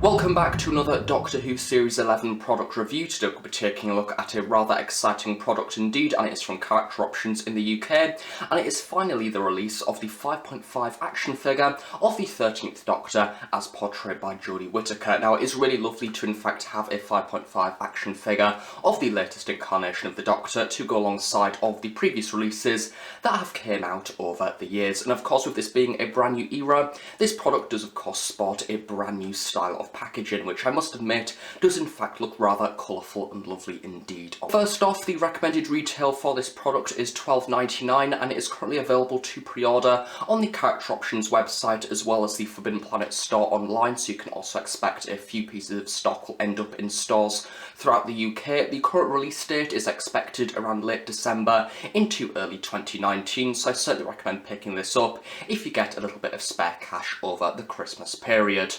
Welcome back to another Doctor Who Series 11 product review. Today we'll be taking a look at a rather exciting product indeed, and it is from Character Options in the UK, and it is finally the release of the 5.5 action figure of the 13th Doctor as portrayed by Jodie Whittaker. Now, it is really lovely to in fact have a 5.5 action figure of the latest incarnation of the Doctor to go alongside of the previous releases that have came out over the years. And of course, with this being a brand new era, this product does of course sport a brand new style of packaging, which I must admit does in fact look rather colourful and lovely indeed. First off, the recommended retail for this product is £12.99, and it is currently available to pre-order on the Character Options website as well as the Forbidden Planet store online, so you can also expect a few pieces of stock will end up in stores throughout the UK. The current release date is expected around late December into early 2019, so I certainly recommend picking this up if you get a little bit of spare cash over the Christmas period.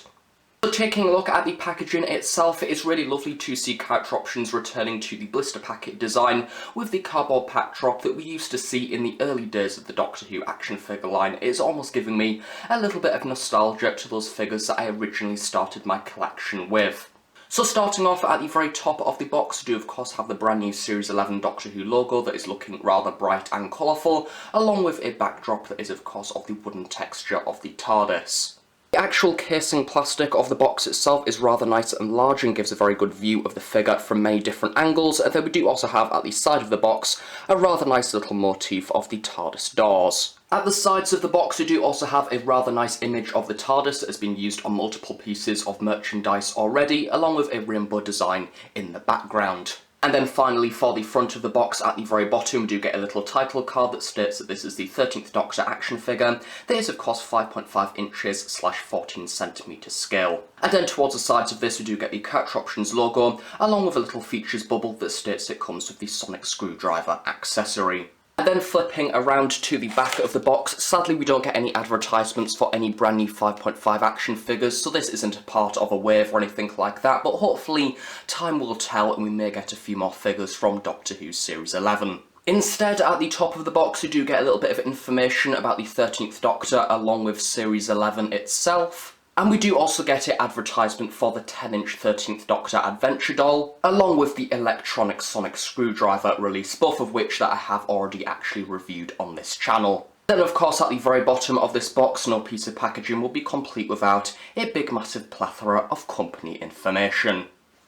So taking a look at the packaging itself, it is really lovely to see Character Options returning to the blister packet design with the cardboard pack drop that we used to see in the early days of the Doctor Who action figure line. It is almost giving me a little bit of nostalgia to those figures that I originally started my collection with. So starting off at the very top of the box, we do of course have the brand new Series 11 Doctor Who logo that is looking rather bright and colourful, along with a backdrop that is of course of the wooden texture of the TARDIS. The actual casing plastic of the box itself is rather nice and large and gives a very good view of the figure from many different angles, and then we do also have at the side of the box a rather nice little motif of the TARDIS doors. At the sides of the box we do also have a rather nice image of the TARDIS that has been used on multiple pieces of merchandise already, along with a rainbow design in the background. And then finally, for the front of the box at the very bottom, we do get a little title card that states that this is the 13th Doctor action figure. That is of course 5.5 inches / 14 centimetres scale. And then towards the sides of this we do get the Character Options logo, along with a little features bubble that states it comes with the sonic screwdriver accessory. And then flipping around to the back of the box, sadly we don't get any advertisements for any brand new 5.5 action figures, so this isn't a part of a wave or anything like that, but hopefully time will tell and we may get a few more figures from Doctor Who Series 11. Instead, at the top of the box we do get a little bit of information about the 13th Doctor along with Series 11 itself. And we do also get an advertisement for the 10-inch 13th Doctor Adventure doll, along with the electronic sonic screwdriver release, both of which that I have already actually reviewed on this channel. Then of course at the very bottom of this box, no piece of packaging will be complete without a big massive plethora of company information.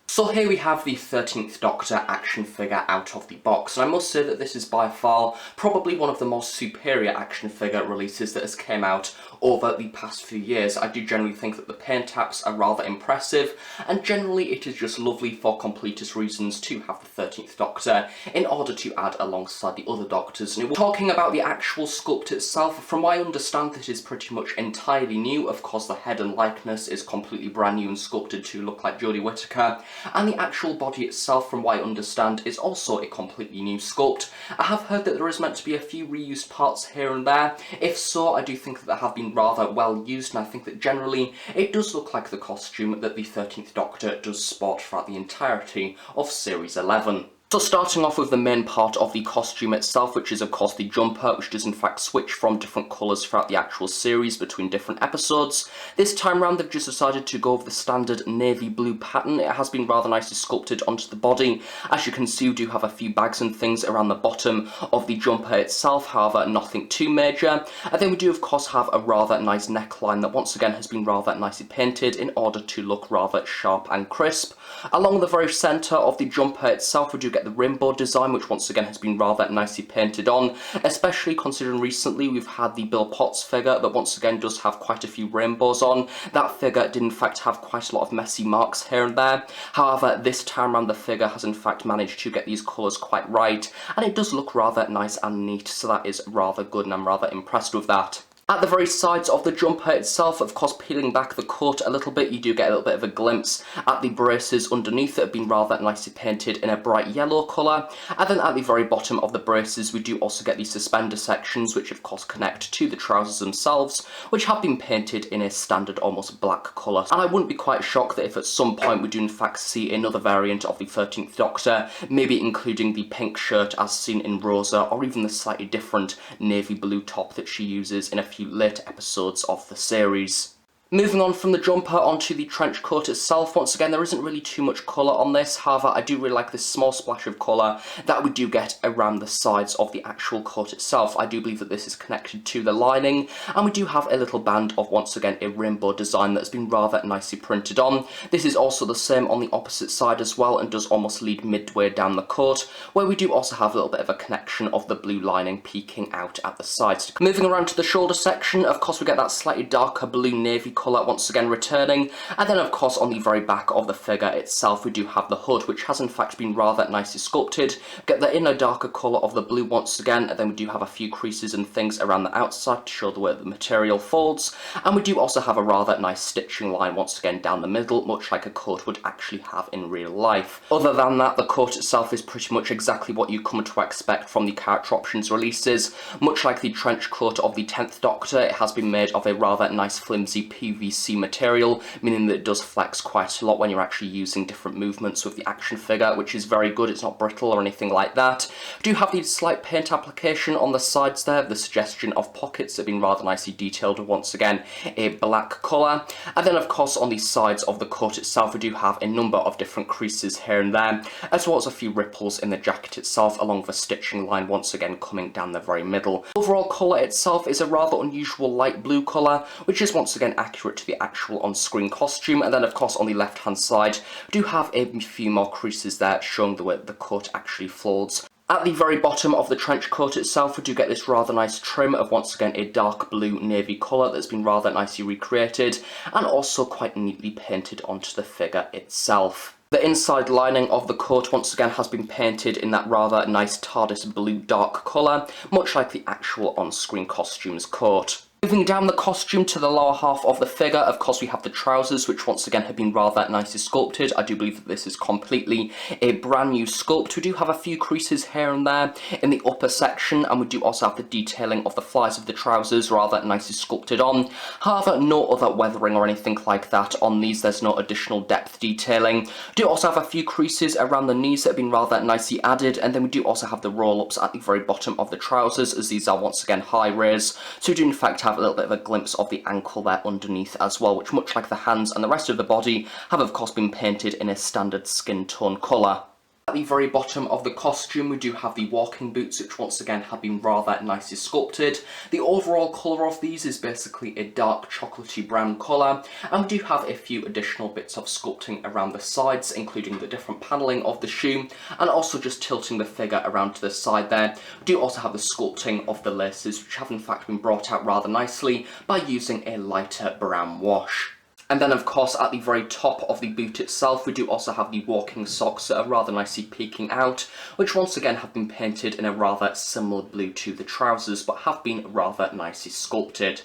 So here we have the 13th Doctor action figure out of the box, and I must say that this is by far probably one of the most superior action figure releases that has came out over the past few years. I do generally think that the paint apps are rather impressive, and generally it is just lovely for completist reasons to have the 13th Doctor in order to add alongside the other Doctors. And talking about the actual sculpt itself, from what I understand it is pretty much entirely new. Of course the head and likeness is completely brand new and sculpted to look like Jodie Whittaker, and the actual body itself, from what I understand, is also a completely new sculpt. I have heard that there is meant to be a few reused parts here and there. If so, I do think that they have been rather well used, and I think that generally it does look like the costume that the 13th Doctor does sport throughout the entirety of Series 11. So starting off with the main part of the costume itself, which is of course the jumper, which does in fact switch from different colours throughout the actual series between different episodes. This time round they've just decided to go with the standard navy blue pattern. It has been rather nicely sculpted onto the body. As you can see, we do have a few bags and things around the bottom of the jumper itself, however nothing too major. And then we do of course have a rather nice neckline that once again has been rather nicely painted in order to look rather sharp and crisp. Along the very centre of the jumper itself we do get the rainbow design, which once again has been rather nicely painted on, especially considering recently we've had the Bill Potts figure that once again does have quite a few rainbows on. That figure did in fact have quite a lot of messy marks here and there. However, this time around the figure has in fact managed to get these colours quite right, and it does look rather nice and neat, so that is rather good and I'm rather impressed with that. At the very sides of the jumper itself, of course peeling back the coat a little bit, you do get a little bit of a glimpse at the braces underneath that have been rather nicely painted in a bright yellow colour. And then at the very bottom of the braces we do also get the suspender sections, which of course connect to the trousers themselves, which have been painted in a standard almost black colour. And I wouldn't be quite shocked that if at some point we do in fact see another variant of the 13th Doctor, maybe including the pink shirt as seen in Rosa, or even the slightly different navy blue top that she uses in a few later episodes of the series. Moving on from the jumper onto the trench coat itself, once again there isn't really too much colour on this, however I do really like this small splash of colour that we do get around the sides of the actual coat itself. I do believe that this is connected to the lining, and we do have a little band of, once again, a rainbow design that's been rather nicely printed on. This is also the same on the opposite side as well, and does almost lead midway down the coat, where we do also have a little bit of a connection of the blue lining peeking out at the sides. Moving around to the shoulder section, of course we get that slightly darker blue navy colour once again returning, and then of course on the very back of the figure itself we do have the hood, which has in fact been rather nicely sculpted. Get the inner darker colour of the blue once again, and then we do have a few creases and things around the outside to show the way the material folds, and we do also have a rather nice stitching line once again down the middle, much like a coat would actually have in real life. Other than that, the coat itself is pretty much exactly what you come to expect from the Character Options releases. Much like the trench coat of the 10th Doctor, it has been made of a rather nice flimsy PVC material, meaning that it does flex quite a lot when you're actually using different movements with the action figure, which is very good. It's not brittle or anything like that. We do have the slight paint application on the sides there, the suggestion of pockets that have been rather nicely detailed, once again a black colour, and then of course on the sides of the coat itself we do have a number of different creases here and there, as well as a few ripples in the jacket itself along the stitching line once again coming down the very middle. Overall colour itself is a rather unusual light blue colour, which is once again accurate to the actual on-screen costume, and then of course on the left hand side we do have a few more creases there showing the way the coat actually folds. At the very bottom of the trench coat itself we do get this rather nice trim of, once again, a dark blue navy colour that's been rather nicely recreated and also quite neatly painted onto the figure itself. The inside lining of the coat once again has been painted in that rather nice TARDIS blue dark colour, much like the actual on-screen costume's coat. Moving down the costume to the lower half of the figure, of course we have the trousers, which once again have been rather nicely sculpted. I do believe that this is completely a brand new sculpt. We do have a few creases here and there in the upper section, and we do also have the detailing of the flies of the trousers rather nicely sculpted on. However, no other weathering or anything like that on these. There's no additional depth detailing. We do also have a few creases around the knees that have been rather nicely added, and then we do also have the roll-ups at the very bottom of the trousers, as these are once again high raise, so we do in fact have a little bit of a glimpse of the ankle there underneath as well, which, much like the hands and the rest of the body, have of course been painted in a standard skin tone colour. At the very bottom of the costume we do have the walking boots, which once again have been rather nicely sculpted. The overall colour of these is basically a dark chocolatey brown colour, and we do have a few additional bits of sculpting around the sides, including the different panelling of the shoe and also just tilting the figure around to the side there. We do also have the sculpting of the laces, which have in fact been brought out rather nicely by using a lighter brown wash. And then of course at the very top of the boot itself we do also have the walking socks that are rather nicely peeking out, which once again have been painted in a rather similar blue to the trousers, but have been rather nicely sculpted.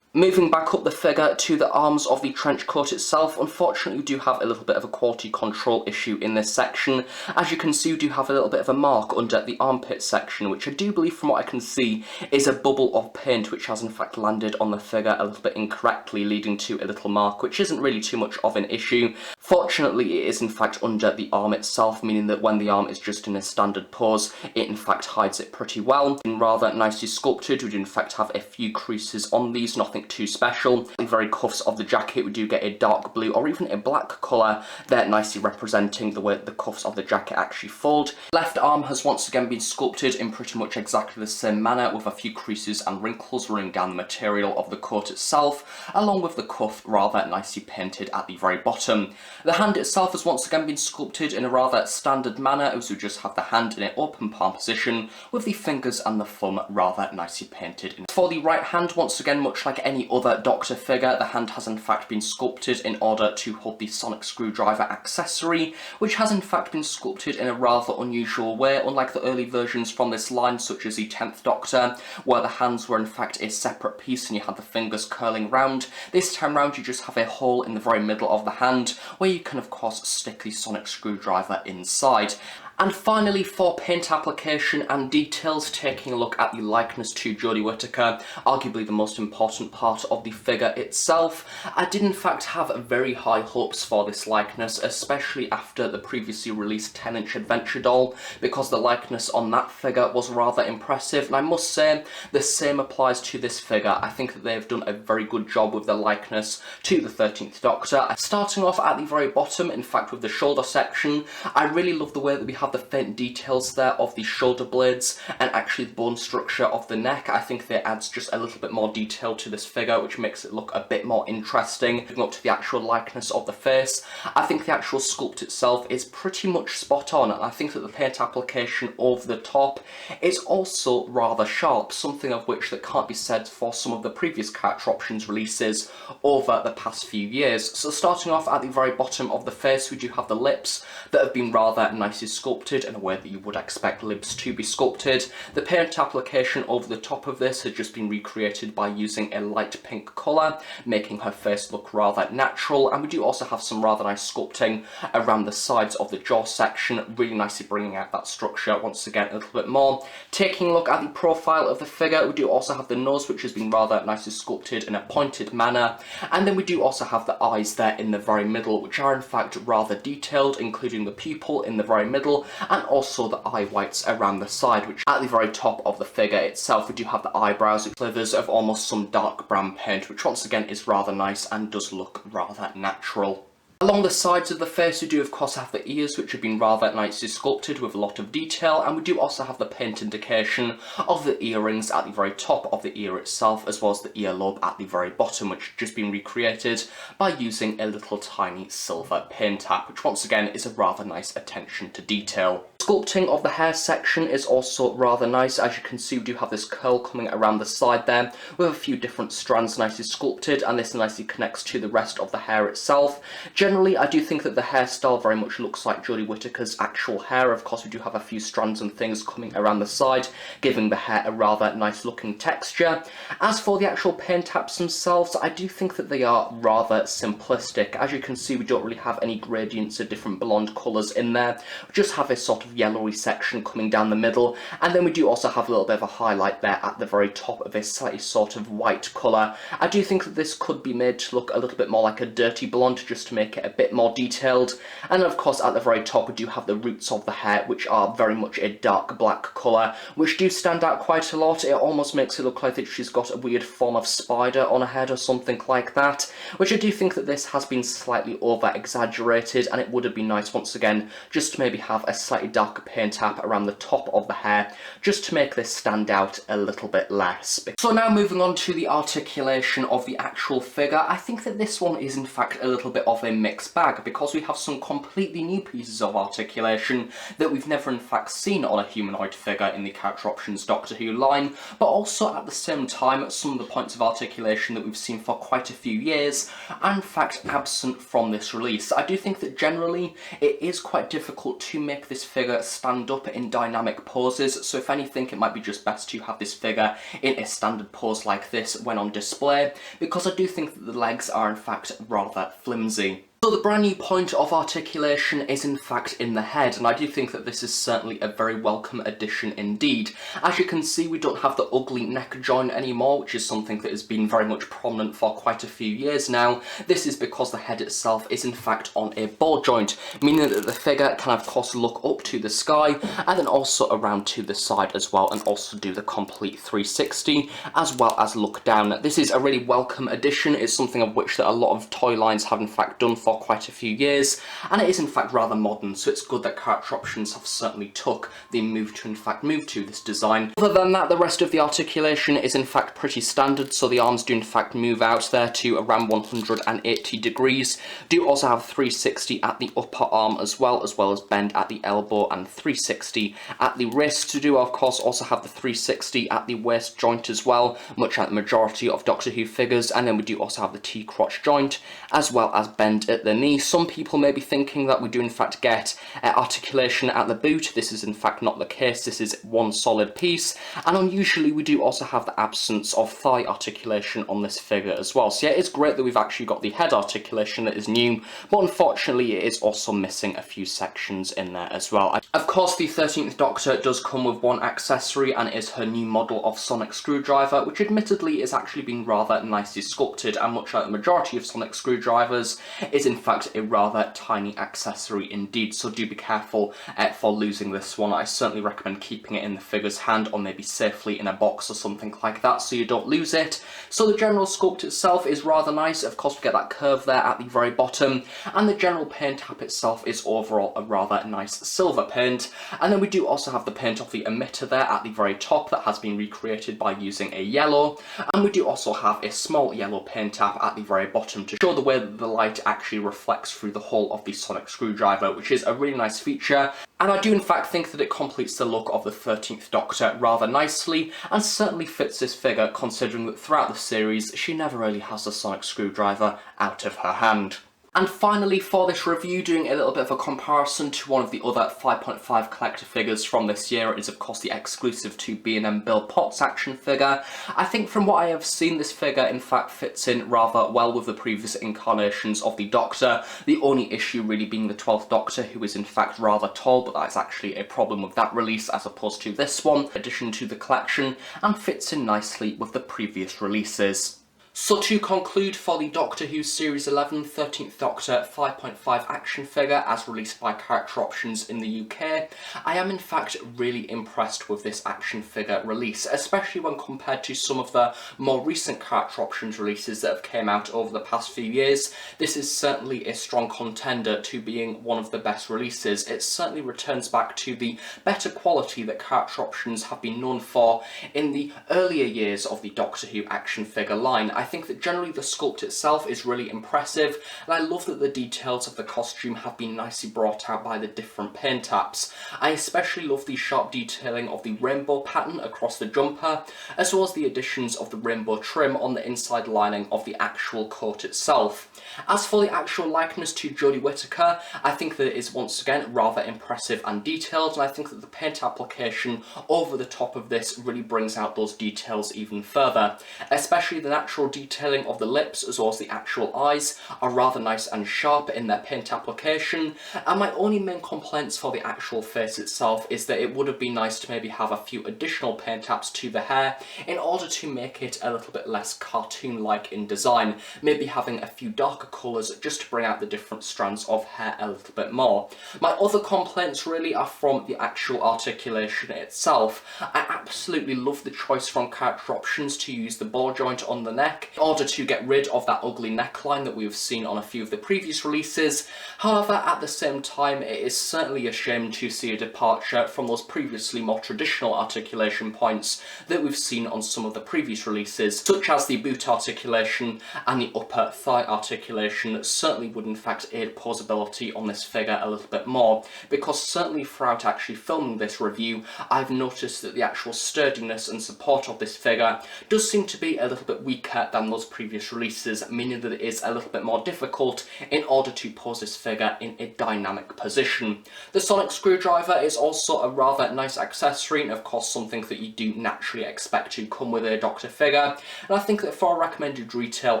Moving back up the figure to the arms of the trench coat itself, unfortunately we do have a little bit of a quality control issue in this section. As you can see, we do have a little bit of a mark under the armpit section, which I do believe from what I can see is a bubble of paint which has in fact landed on the figure a little bit incorrectly, leading to a little mark, which isn't really too much of an issue. Fortunately it is in fact under the arm itself, meaning that when the arm is just in a standard pose it in fact hides it pretty well. And rather nicely sculpted, we do in fact have a few creases on these, nothing too special. The very cuffs of the jacket we do get a dark blue or even a black colour there, nicely representing the way the cuffs of the jacket actually fold. Left arm has once again been sculpted in pretty much exactly the same manner, with a few creases and wrinkles running down the material of the coat itself, along with the cuff rather nicely painted at the very bottom. The hand itself has once again been sculpted in a rather standard manner, as we just have the hand in an open palm position with the fingers and the thumb rather nicely painted. For the right hand, once again, much like any other Doctor figure, the hand has in fact been sculpted in order to hold the sonic screwdriver accessory, which has in fact been sculpted in a rather unusual way, unlike the early versions from this line, such as the 10th Doctor, where the hands were in fact a separate piece and you had the fingers curling round. This time round you just have a hole in the very middle of the hand, where you can of course stick the sonic screwdriver inside. And finally, for paint application and details, taking a look at the likeness to Jodie Whittaker, arguably the most important part of the figure itself. I did in fact have very high hopes for this likeness, especially after the previously released 10-inch Adventure doll, because the likeness on that figure was rather impressive, and I must say the same applies to this figure. I think that they've done a very good job with the likeness to the 13th Doctor. Starting off at the very bottom, in fact with the shoulder section, I really love the way that we have the faint details there of the shoulder blades and actually the bone structure of the neck. I think that adds just a little bit more detail to this figure, which makes it look a bit more interesting. Moving up to the actual likeness of the face, I think the actual sculpt itself is pretty much spot on, and I think that the paint application over the top is also rather sharp, something of which that can't be said for some of the previous character options releases over the past few years. So starting off at the very bottom of the face, we do have the lips that have been rather nicely sculpted in a way that you would expect lips to be sculpted. The paint application over the top of this has just been recreated by using a light pink colour, making her face look rather natural, and we do also have some rather nice sculpting around the sides of the jaw section, really nicely bringing out that structure once again a little bit more. Taking a look at the profile of the figure, we do also have the nose, which has been rather nicely sculpted in a pointed manner, and then we do also have the eyes there in the very middle, which are in fact rather detailed, including the pupil in the very middle and also the eye whites around the side, which at the very top of the figure itself we do have the eyebrows with slithers of almost some dark brown paint, which once again is rather nice and does look rather natural. Along the sides of the face we do of course have the ears, which have been rather nicely sculpted with a lot of detail, and we do also have the paint indication of the earrings at the very top of the ear itself, as well as the earlobe at the very bottom, which has just been recreated by using a little tiny silver paint tap, which once again is a rather nice attention to detail. Sculpting of the hair section is also rather nice. As you can see, we do have this curl coming around the side there with a few different strands nicely sculpted, and this nicely connects to the rest of the hair itself. Generally, I do think that the hairstyle very much looks like Jodie Whittaker's actual hair. Of course, we do have a few strands and things coming around the side, giving the hair a rather nice looking texture. As for the actual paint taps themselves, I do think that they are rather simplistic. As you can see, we don't really have any gradients of different blonde colours in there. We just have a sort of yellowy section coming down the middle, and then we do also have a little bit of a highlight there at the very top of a slightly sort of white colour. I do think that this could be made to look a little bit more like a dirty blonde, just to make it a bit more detailed. And of course at the very top we do have the roots of the hair, which are very much a dark black colour, which do stand out quite a lot. It almost makes it look like that she's got a weird form of spider on her head or something like that, which I do think that this has been slightly over exaggerated, and it would have been nice once again just to maybe have a slightly darker paint tap around the top of the hair, just to make this stand out a little bit less. So now moving on to the articulation of the actual figure, I think that this one is in fact a little bit of a mixed bag, because we have some completely new pieces of articulation that we've never in fact seen on a humanoid figure in the Character Options Doctor Who line, but also at the same time some of the points of articulation that we've seen for quite a few years are in fact absent from this release. I do think that generally it is quite difficult to make this figure stand up in dynamic poses, so if anything it might be just best to have this figure in a standard pose like this when on display, because I do think that the legs are in fact rather flimsy. So the brand new point of articulation is in fact in the head, and I do think that this is certainly a very welcome addition indeed. As you can see, we don't have the ugly neck joint anymore, which is something that has been very much prominent for quite a few years now. This is because the head itself is in fact on a ball joint, meaning that the figure can of course look up to the sky and then also around to the side as well, and also do the complete 360 as well as look down. This is a really welcome addition. It's something of which that a lot of toy lines have in fact done for quite a few years, and it is in fact rather modern, so it's good that Character Options have certainly took the move to this design. Other than that, the rest of the articulation is in fact pretty standard, so the arms do in fact move out there to around 180 degrees. Do also have 360 at the upper arm as well as bend at the elbow and 360 at the wrist. To do of course also have the 360 at the waist joint as well, much like the majority of Doctor Who figures, and then we do also have the T-crotch joint as well as bend at the knee. Some people may be thinking that we do in fact get articulation at the boot. This is in fact not the case. This is one solid piece, and unusually we do also have the absence of thigh articulation on this figure as well. So yeah, it's great that we've actually got the head articulation that is new, but unfortunately it is also missing a few sections in there as well. Of course, the 13th Doctor does come with one accessory, and it is her new model of sonic screwdriver, which admittedly is actually being rather nicely sculpted, and much like the majority of sonic screwdrivers, is in fact a rather tiny accessory indeed, so do be careful for losing this one. I certainly recommend keeping it in the figure's hand, or maybe safely in a box or something like that so you don't lose it. So the general sculpt itself is rather nice. Of course, we get that curve there at the very bottom, and the general paint tap itself is overall a rather nice silver paint. And then we do also have the paint of the emitter there at the very top that has been recreated by using a yellow, and we do also have a small yellow paint tap at the very bottom to show the way that the light actually reflects through the whole of the sonic screwdriver, which is a really nice feature. And I do in fact think that it completes the look of the 13th Doctor rather nicely, and certainly fits this figure considering that throughout the series she never really has the sonic screwdriver out of her hand. And finally, for this review, doing a little bit of a comparison to one of the other 5.5 collector figures from this year, is of course the exclusive to B&M Bill Potts action figure. I think from what I have seen, this figure in fact fits in rather well with the previous incarnations of the Doctor, the only issue really being the 12th Doctor, who is in fact rather tall, but that's actually a problem with that release as opposed to this one, in addition to the collection, and fits in nicely with the previous releases. So to conclude, for the Doctor Who Series 11 13th Doctor 5.5 action figure as released by Character Options in the UK, I am in fact really impressed with this action figure release, especially when compared to some of the more recent Character Options releases that have came out over the past few years. This is certainly a strong contender to being one of the best releases. It certainly returns back to the better quality that Character Options have been known for in the earlier years of the Doctor Who action figure line. I think that generally the sculpt itself is really impressive, and I love that the details of the costume have been nicely brought out by the different paint taps. I especially love the sharp detailing of the rainbow pattern across the jumper, as well as the additions of the rainbow trim on the inside lining of the actual coat itself. As for the actual likeness to Jodie Whittaker, I think that it is once again rather impressive and detailed, and I think that the paint application over the top of this really brings out those details even further, especially the natural detailing of the lips as well as the actual eyes are rather nice and sharp in their paint application. And my only main complaints for the actual face itself is that it would have been nice to maybe have a few additional paint taps to the hair in order to make it a little bit less cartoon-like in design, maybe having a few darker colours just to bring out the different strands of hair a little bit more. My other complaints really are from the actual articulation itself. I absolutely love the choice from Character Options to use the ball joint on the neck in order to get rid of that ugly neckline that we've seen on a few of the previous releases. However, at the same time, it is certainly a shame to see a departure from those previously more traditional articulation points that we've seen on some of the previous releases, such as the boot articulation and the upper thigh articulation that certainly would in fact aid posability on this figure a little bit more, because certainly throughout actually filming this review, I've noticed that the actual sturdiness and support of this figure does seem to be a little bit weaker than those previous releases, meaning that it is a little bit more difficult in order to pose this figure in a dynamic position. The sonic screwdriver is also a rather nice accessory, and of course something that you do naturally expect to come with a Doctor figure, and I think that for a recommended retail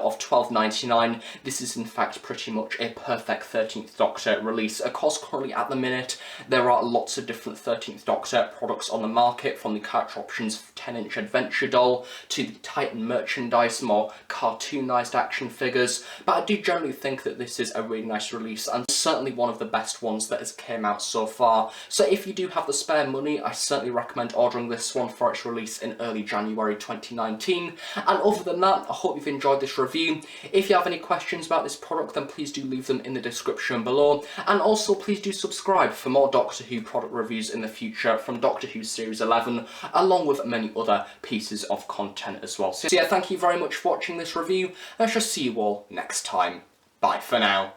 of £12.99, this is in fact pretty much a perfect 13th Doctor release. Of course, currently at the minute there are lots of different 13th Doctor products on the market, from the Character Options 10-inch adventure doll to the Titan merchandise, more cartoonised action figures, but I do generally think that this is a really nice release and certainly one of the best ones that has came out so far. So if you do have the spare money, I certainly recommend ordering this one for its release in early January 2019. And other than that, I hope you've enjoyed this review. If you have any questions about this product, then please do leave them in the description below, and also please do subscribe for more Doctor Who product reviews in the future from Doctor Who Series 11, along with many other pieces of content as well. So yeah, thank you very much for watching this review. I shall see you all next time. Bye for now.